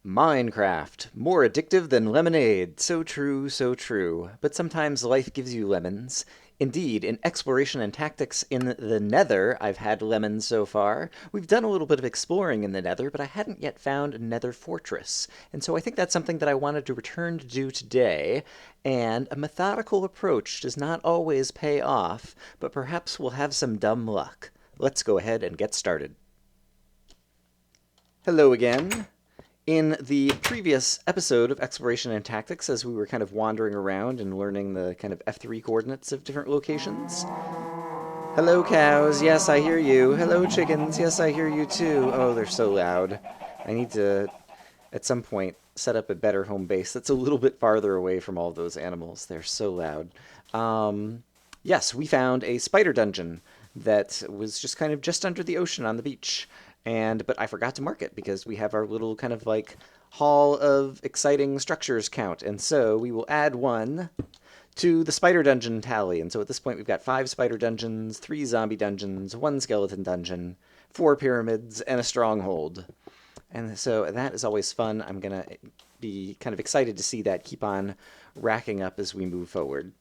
Minecraft, more addictive than lemonade. So true, so true. But sometimes life gives you lemons. Indeed, in exploration and tactics in the Nether, I've had lemons so far. We've done a little bit of exploring in the Nether, but I hadn't yet found a Nether fortress. And so I think that's something that I wanted to return to do today. And a methodical approach does not always pay off, but perhaps we'll have some dumb luck. Let's go ahead and get started. Hello again. In the previous episode of Exploration and Tactics, as we were kind of wandering around and learning the kind of F3 coordinates of different locations. Hello, cows. Yes, I hear you. Hello, chickens. Yes, I hear you too. Oh, they're so loud. I need to, at some point, set up a better home base that's a little bit farther away from all those animals. They're so loud. Yes, we found a spider dungeon that was just kind of just under the ocean on the beach. But I forgot to mark it because we have our little kind of like hall of exciting structures count. And so we will add one to the spider dungeon tally. And so at this point we've got 5 spider dungeons, 3 zombie dungeons, 1 skeleton dungeon, 4 pyramids, and a stronghold. And so that is always fun. I'm going to be kind of excited to see that keep on racking up as we move forward.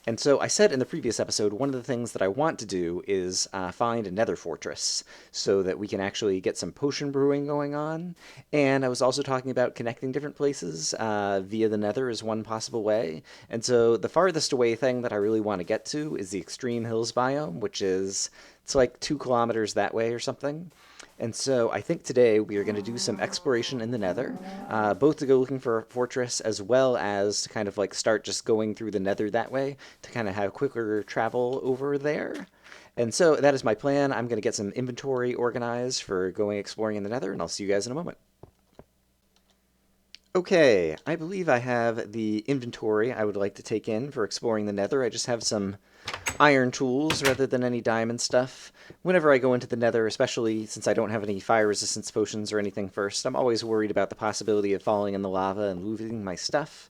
And so I said in the previous episode, one of the things that I want to do is find a nether fortress so that we can actually get some potion brewing going on. And I was also talking about connecting different places via the nether is one possible way. And so the farthest away thing that I really want to get to is the Extreme Hills biome, which is, it's like 2 kilometers that way or something. And so I think today we are going to do some exploration in the Nether, both to go looking for a fortress as well as to kind of like start just going through the Nether that way to kind of have quicker travel over there. And so that is my plan. I'm going to get some inventory organized for going exploring in the Nether, and I'll see you guys in a moment. Okay, I believe I have the inventory I would like to take in for exploring the Nether. I just have some iron tools rather than any diamond stuff. Whenever I go into the Nether, especially since I don't have any fire resistance potions or anything first, I'm always worried about the possibility of falling in the lava and losing my stuff.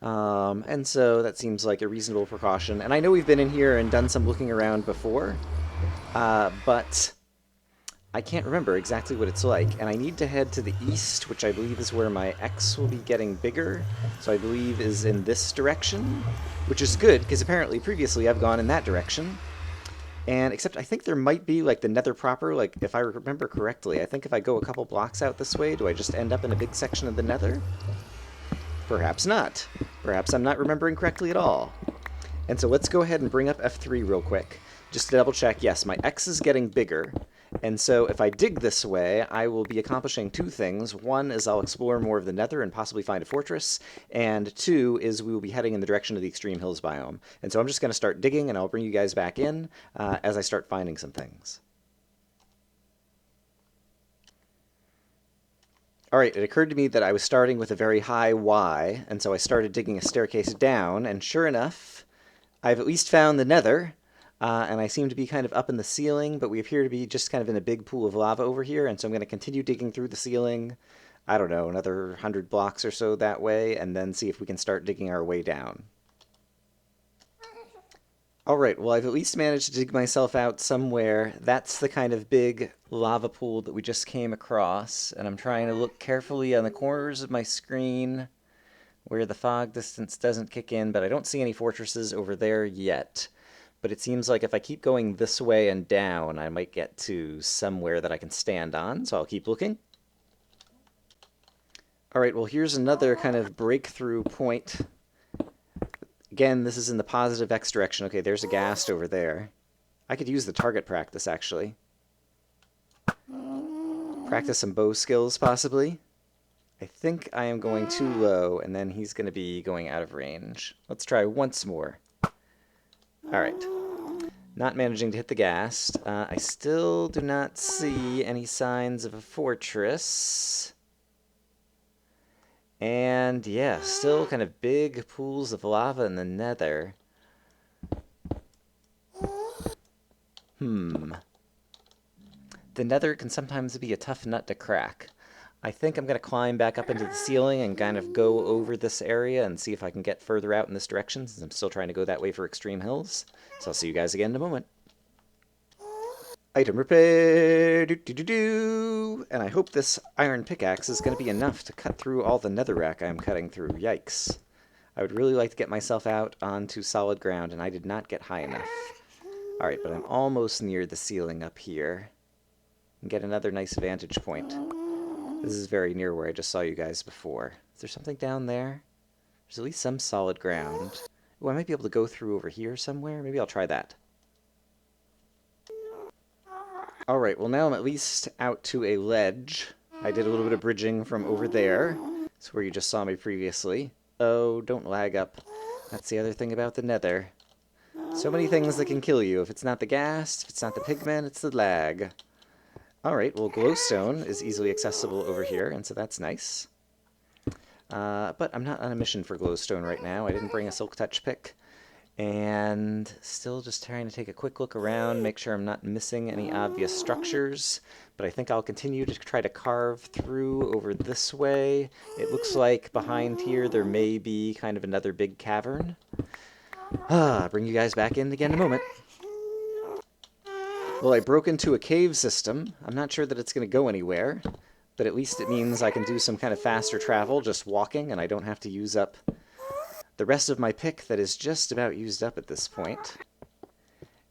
And so that seems like a reasonable precaution. And I know we've been in here and done some looking around before, but I can't remember exactly what it's like, and I need to head to the east, which I believe is where my X will be getting bigger, so I believe is in this direction, which is good, because apparently previously I've gone in that direction, and except I think there might be, like, the Nether proper, like, if I remember correctly, I think if I go a couple blocks out this way, do I just end up in a big section of the Nether? Perhaps not. Perhaps I'm not remembering correctly at all. And so let's go ahead and bring up F3 real quick, just to double check. Yes, my X is getting bigger. And so if I dig this way, I will be accomplishing 2 things. One is I'll explore more of the Nether and possibly find a fortress. And 2 is we will be heading in the direction of the Extreme Hills biome. And so I'm just going to start digging, and I'll bring you guys back in as I start finding some things. All right, it occurred to me that I was starting with a very high Y, and so I started digging a staircase down, and sure enough, I've at least found the Nether. And I seem to be kind of up in the ceiling, but we appear to be just kind of in a big pool of lava over here, and so I'm going to continue digging through the ceiling, I don't know, another 100 blocks or so that way, and then see if we can start digging our way down. Alright, well I've at least managed to dig myself out somewhere. That's the kind of big lava pool that we just came across, and I'm trying to look carefully on the corners of my screen where the fog distance doesn't kick in, but I don't see any fortresses over there yet. But it seems like if I keep going this way and down, I might get to somewhere that I can stand on, so I'll keep looking. Alright, well here's another kind of breakthrough point. Again, this is in the positive X direction. Okay, there's a ghast over there. I could use the target practice, actually. Practice some bow skills, possibly. I think I am going too low, and then he's going to be going out of range. Let's try once more. Alright. Not managing to hit the ghast. I still do not see any signs of a fortress. And yeah, still kind of big pools of lava in the Nether. The Nether can sometimes be a tough nut to crack. I think I'm going to climb back up into the ceiling and kind of go over this area and see if I can get further out in this direction, since I'm still trying to go that way for Extreme Hills. So I'll see you guys again in a moment. Item repair, and I hope this iron pickaxe is going to be enough to cut through all the netherrack I'm cutting through. Yikes. I would really like to get myself out onto solid ground, and I did not get high enough. Alright, but I'm almost near the ceiling up here. And get another nice vantage point. This is very near where I just saw you guys before. Is there something down there? There's at least some solid ground. Oh, I might be able to go through over here somewhere. Maybe I'll try that. Alright, well now I'm at least out to a ledge. I did a little bit of bridging from over there. That's where you just saw me previously. Oh, don't lag up. That's the other thing about the nether. So many things that can kill you. If it's not the ghast, if it's not the pigment, it's the lag. Alright, well glowstone is easily accessible over here, and so that's nice. But I'm not on a mission for glowstone right now. I didn't bring a silk touch pick. And still just trying to take a quick look around, make sure I'm not missing any obvious structures. But I think I'll continue to try to carve through over this way. It looks like behind here there may be kind of another big cavern. Bring you guys back in again in a moment. Well, I broke into a cave system. I'm not sure that it's going to go anywhere, but at least it means I can do some kind of faster travel just walking, and I don't have to use up the rest of my pick that is just about used up at this point.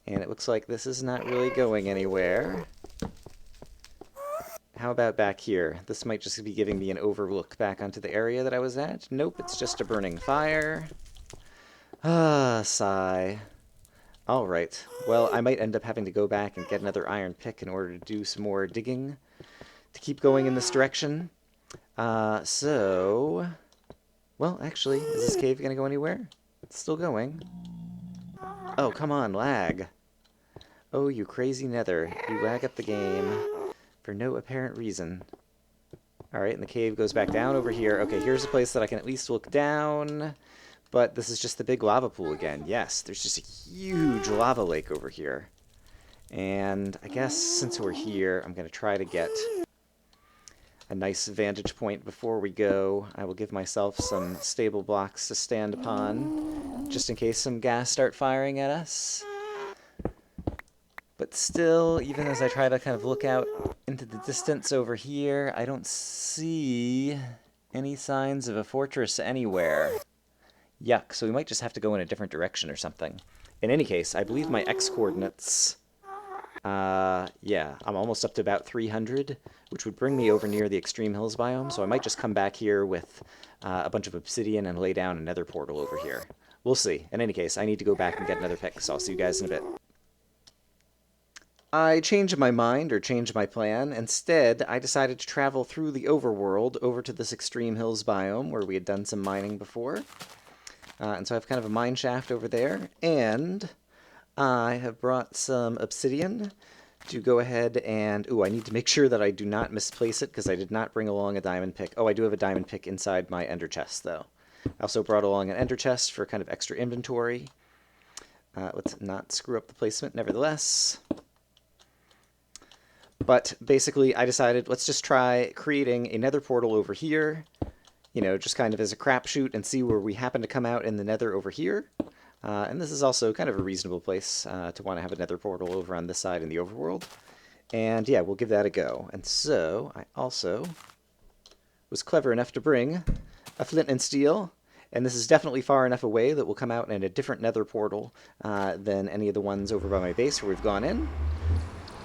And it looks like this is not really going anywhere. How about back here? This might just be giving me an overlook back onto the area that I was at. Nope, it's just a burning fire. Sigh. Alright, well, I might end up having to go back and get another iron pick in order to do some more digging to keep going in this direction. Well, actually, is this cave going to go anywhere? It's still going. Oh, come on, lag. Oh, you crazy nether. You lag up the game for no apparent reason. Alright, and the cave goes back down over here. Okay, here's a place that I can at least look down. But this is just the big lava pool again. Yes, there's just a huge lava lake over here. And I guess since we're here, I'm going to try to get a nice vantage point before we go. I will give myself some stable blocks to stand upon, just in case some gas start firing at us. But still, even as I try to kind of look out into the distance over here, I don't see any signs of a fortress anywhere. Yuck, so we might just have to go in a different direction or something. In any case, I believe my x-coordinates, yeah, I'm almost up to about 300, which would bring me over near the Extreme Hills biome, so I might just come back here with a bunch of obsidian and lay down another portal over here. We'll see. In any case, I need to go back and get another pick, so I'll see you guys in a bit. I changed my mind, or changed my plan. Instead, I decided to travel through the overworld over to this Extreme Hills biome, where we had done some mining before. And so I have kind of a mine shaft over there, and I have brought some obsidian to go ahead and... Ooh, I need to make sure that I do not misplace it, because I did not bring along a diamond pick. Oh, I do have a diamond pick inside my ender chest, though. I also brought along an ender chest for kind of extra inventory. Let's not screw up the placement, nevertheless. But basically, I decided, let's just try creating a nether portal over here. You know, just kind of as a crapshoot, and see where we happen to come out in the nether over here. And this is also kind of a reasonable place to want to have a nether portal over on this side in the overworld. And yeah, we'll give that a go. And so, I also was clever enough to bring a flint and steel. And this is definitely far enough away that we'll come out in a different nether portal than any of the ones over by my base where we've gone in.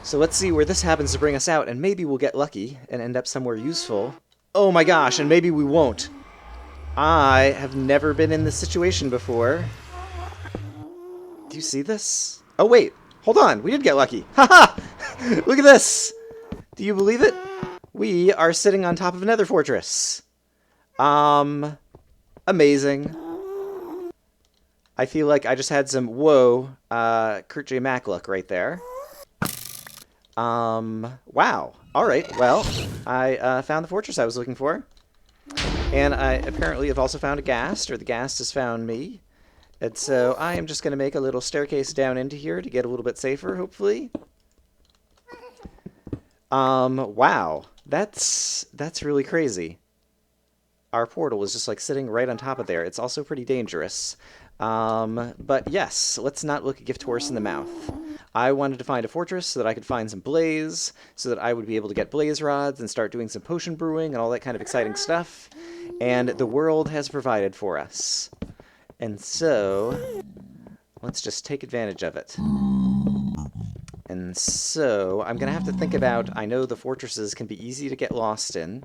So let's see where this happens to bring us out, and maybe we'll get lucky and end up somewhere useful. Oh my gosh, and maybe we won't. I have never been in this situation before. Do you see this? Oh wait, hold on, we did get lucky. Haha! Look at this! Do you believe it? We are sitting on top of a nether fortress. Amazing. I feel like I just had some, whoa, Kurt J. Mack luck right there. Wow. Alright, well, I found the fortress I was looking for. And I apparently have also found a ghast, or the ghast has found me. And so I am just going to make a little staircase down into here to get a little bit safer, hopefully. Wow. That's really crazy. Our portal is just like sitting right on top of there. It's also pretty dangerous. But yes, let's not look a gift horse in the mouth. I wanted to find a fortress so that I could find some blaze, so that I would be able to get blaze rods and start doing some potion brewing and all that kind of exciting stuff. And the world has provided for us. And so, let's just take advantage of it. And so, I'm going to have to think about, I know the fortresses can be easy to get lost in.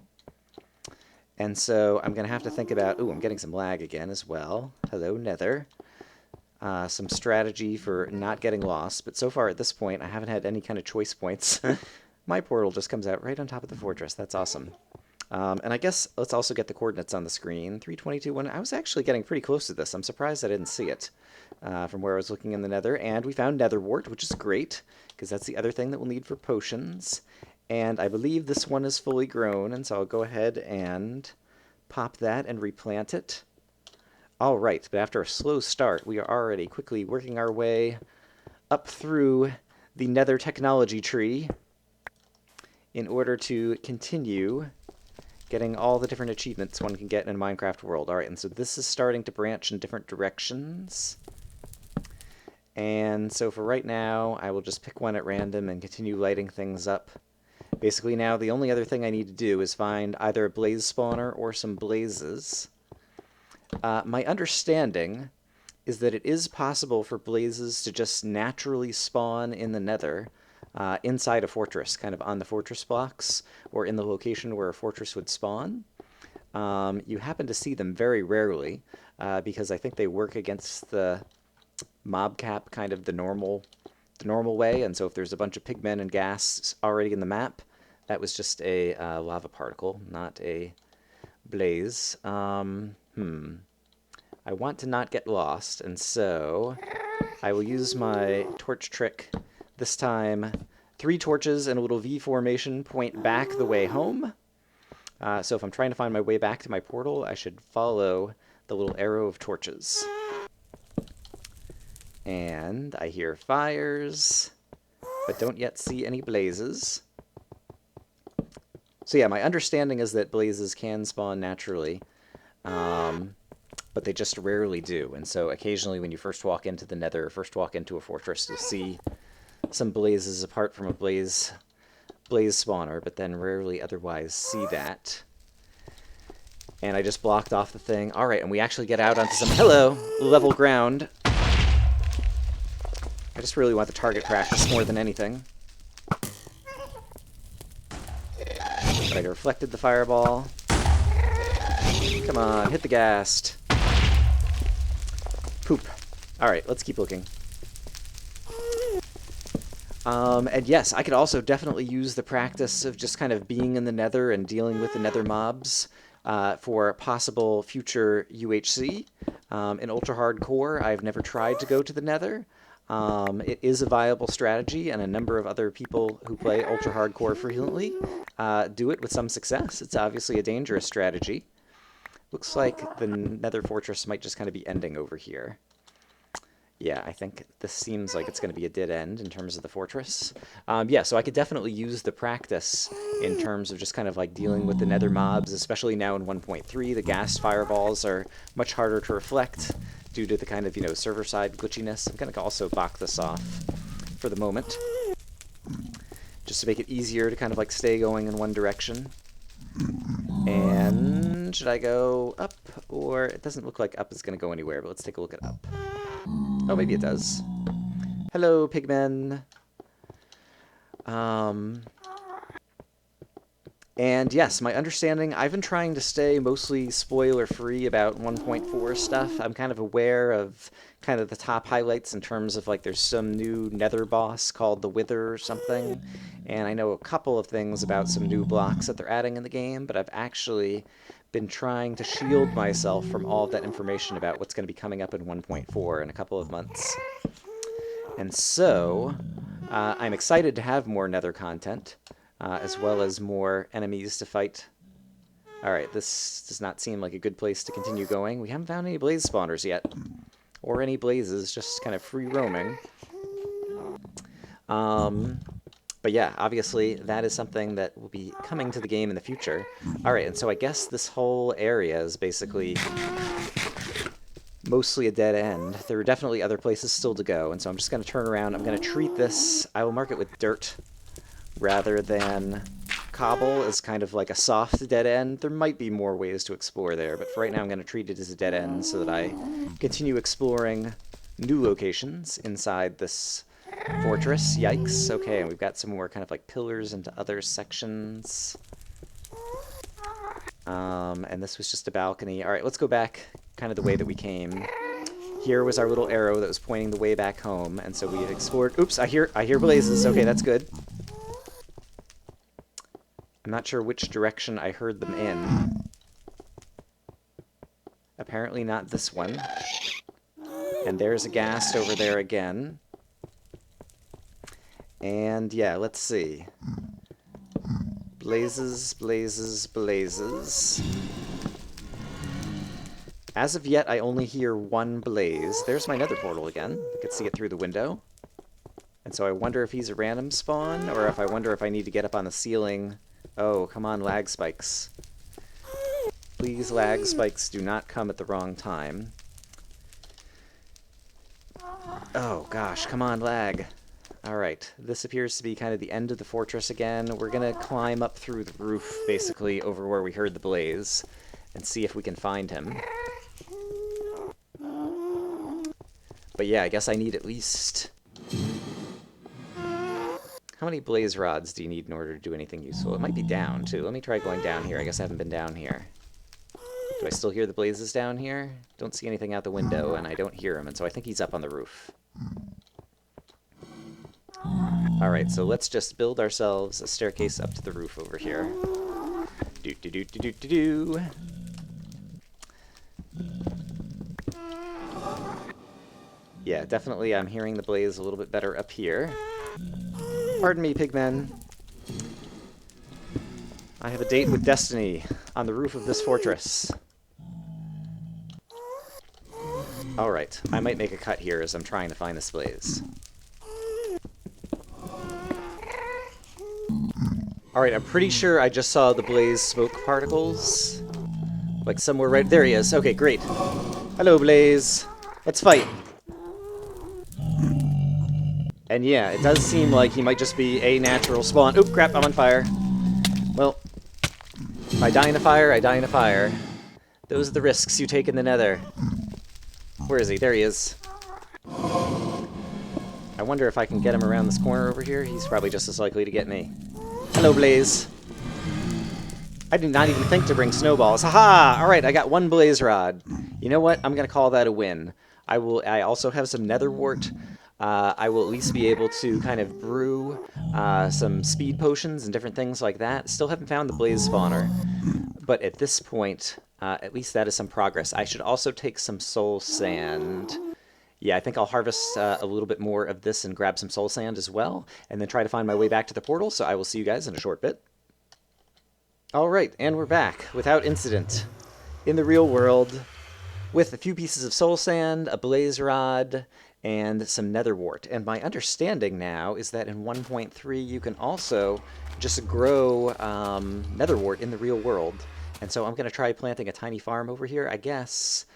And so, I'm going to have to think about, ooh, I'm getting some lag again as well. Hello, Nether. Some strategy for not getting lost, but so far at this point, I haven't had any kind of choice points. My portal just comes out right on top of the fortress. That's awesome. And I guess let's also get the coordinates on the screen. 322, 1. I was actually getting pretty close to this. I'm surprised I didn't see it from where I was looking in the nether. And we found nether wart, which is great, because that's the other thing that we'll need for potions. And I believe this one is fully grown, and so I'll go ahead and pop that and replant it. All right, but after a slow start, we are already quickly working our way up through the nether technology tree in order to continue getting all the different achievements one can get in a Minecraft world. All right, and so this is starting to branch in different directions. And so for right now, I will just pick one at random and continue lighting things up. Basically now, the only other thing I need to do is find either a blaze spawner or some blazes. My understanding is that it is possible for blazes to just naturally spawn in the nether inside a fortress, kind of on the fortress blocks, or in the location where a fortress would spawn. You happen to see them very rarely, because I think they work against the mob cap, kind of the normal way, and so if there's a bunch of pigmen and ghast already in the map, that was just a lava particle, not a blaze. I want to not get lost, and so I will use my torch trick. This time, 3 torches and a little V formation point back the way home. So if I'm trying to find my way back to my portal, I should follow the little arrow of torches. And I hear fires, but don't yet see any blazes. So yeah, my understanding is that blazes can spawn naturally, but they just rarely do. And so occasionally when you first walk into the nether, or first walk into a fortress, you'll see some blazes apart from a blaze spawner, but then rarely otherwise see that. And I just blocked off the thing. All right, and we actually get out onto some, hello, level ground. I just really want the target practice more than anything. Right, I reflected the fireball. Come on, hit the ghast. Poop. Alright, let's keep looking. And yes, I could also definitely use the practice of just kind of being in the nether and dealing with the nether mobs for possible future UHC. In Ultra Hardcore, I've never tried to go to the nether. It is a viable strategy, and a number of other people who play Ultra Hardcore frequently do it with some success. It's obviously a dangerous strategy. Looks like the nether fortress might just kind of be ending over here. Yeah, I think this seems like it's going to be a dead end in terms of the fortress. Yeah, so I could definitely use the practice in terms of just kind of like dealing with the nether mobs, especially now in 1.3. The ghast fireballs are much harder to reflect due to the kind of, server-side glitchiness. I'm going to also box this off for the moment, just to make it easier to kind of like stay going in one direction. And should I go up, or it doesn't look like up is going to go anywhere, but let's take a look at up. Oh, maybe it does. Hello, pigmen. And yes, my understanding, I've been trying to stay mostly spoiler-free about 1.4 stuff. I'm kind of aware of kind of the top highlights in terms of like there's some new nether boss called the Wither or something. And I know a couple of things about some new blocks that they're adding in the game, but I've actually been trying to shield myself from all of that information about what's going to be coming up in 1.4 in a couple of months. And so, I'm excited to have more nether content, as well as more enemies to fight. Alright, this does not seem like a good place to continue going. We haven't found any blaze spawners yet, or any blazes, just kind of free roaming. But yeah, obviously that is something that will be coming to the game in the future. Alright, and so I guess this whole area is basically mostly a dead end. There are definitely other places still to go, and so I'm just going to turn around. I'm going to treat this, I will mark it with dirt rather than cobble as kind of like a soft dead end. There might be more ways to explore there, but for right now I'm going to treat it as a dead end so that I continue exploring new locations inside this fortress. Yikes. Okay, and we've got some more kind of like pillars into other sections. And this was just a balcony. All right, let's go back kind of the way that we came. Here was our little arrow that was pointing the way back home, and so we had explored. Oops, I hear blazes. Okay, that's good. I'm not sure which direction I heard them in. Apparently not this one. And there's a ghast over there again. And yeah, let's see. Blazes, blazes, blazes. As of yet, I only hear one blaze. There's my nether portal again. I can see it through the window. And so I wonder if he's a random spawn, or if I wonder if I need to get up on the ceiling. Oh, come on, lag spikes. Please, lag spikes, do not come at the wrong time. Oh, gosh, come on, lag. Alright, this appears to be kind of the end of the fortress again. We're gonna climb up through the roof, basically, over where we heard the blaze, and see if we can find him. But yeah, I guess I need at least... How many blaze rods do you need in order to do anything useful? It might be down, too. Let me try going down here. I guess I haven't been down here. Do I still hear the blazes down here? Don't see anything out the window, and I don't hear him, and so I think he's up on the roof. Alright, so let's just build ourselves a staircase up to the roof over here. Do-do-do-do-do-do-do. Yeah, definitely I'm hearing the blaze a little bit better up here. Pardon me, pigmen. I have a date with destiny on the roof of this fortress. Alright, I might make a cut here as I'm trying to find this blaze. Alright, I'm pretty sure I just saw the blaze smoke particles. Like somewhere right... There he is. Okay, great. Hello, Blaze. Let's fight. And yeah, it does seem like he might just be a natural spawn. Oop, crap, I'm on fire. Well, if I die in a fire, I die in a fire. Those are the risks you take in the nether. Where is he? There he is. I wonder if I can get him around this corner over here. He's probably just as likely to get me. Hello, Blaze. I did not even think to bring snowballs. Haha! Alright, I got one blaze rod. You know what? I'm going to call that a win. I also have some nether wart. I will at least be able to kind of brew some speed potions and different things like that. Still haven't found the blaze spawner. But at this point, at least that is some progress. I should also take some soul sand. Yeah, I think I'll harvest a little bit more of this and grab some soul sand as well, and then try to find my way back to the portal, so I will see you guys in a short bit. Alright, and we're back, without incident, in the real world, with a few pieces of soul sand, a blaze rod, and some nether wart. And my understanding now is that in 1.3 you can also just grow nether wart in the real world. And so I'm going to try planting a tiny farm over here, I guess.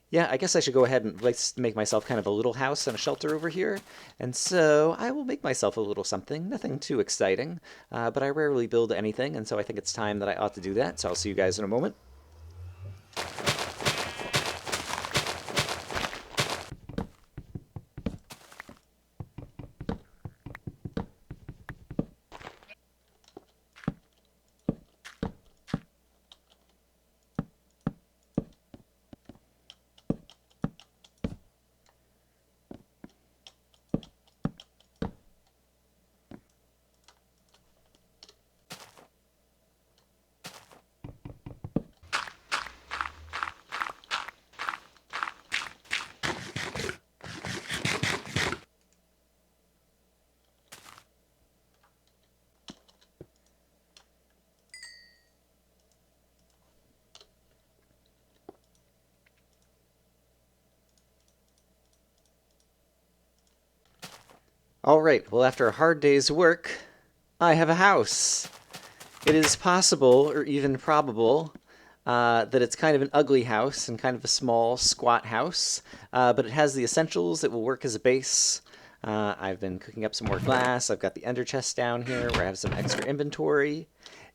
Yeah, I guess I should go ahead and make myself kind of a little house and a shelter over here. And so I will make myself a little something, nothing too exciting, but I rarely build anything, and so I think it's time that I ought to do that. So I'll see you guys in a moment. Alright, well after a hard day's work, I have a house. It is possible, or even probable, that it's kind of an ugly house and kind of a small, squat house, but it has the essentials that will work as a base. I've been cooking up some more glass. I've got the ender chest down here where I have some extra inventory.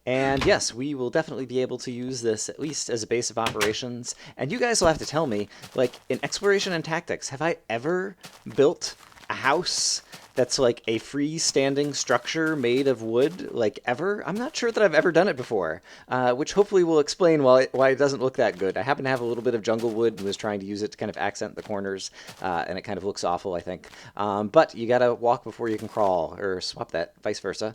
And yes, we will definitely be able to use this at least as a base of operations. And you guys will have to tell me, like, in Exploration and Tactics, have I ever built a house that's like a freestanding structure made of wood, like, ever? I'm not sure that I've ever done it before, which hopefully will explain why it doesn't look that good. I happen to have a little bit of jungle wood and was trying to use it to kind of accent the corners, and it kind of looks awful, I think. But you gotta walk before you can crawl, or swap that, vice versa.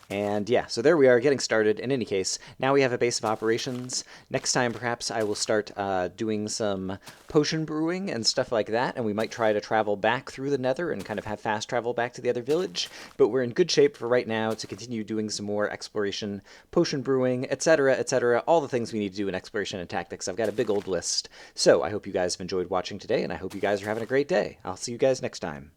And yeah, so there we are getting started. In any case, now we have a base of operations. Next time, perhaps I will start doing some potion brewing and stuff like that, and we might try to travel back through the Nether and kind of have fast travel back to the other village. But we're in good shape for right now to continue doing some more exploration, potion brewing, etc., all the things we need to do in exploration and tactics. I've got a big old list. So I hope you guys have enjoyed watching today, and I hope you guys are having a great day. I'll see you guys next time.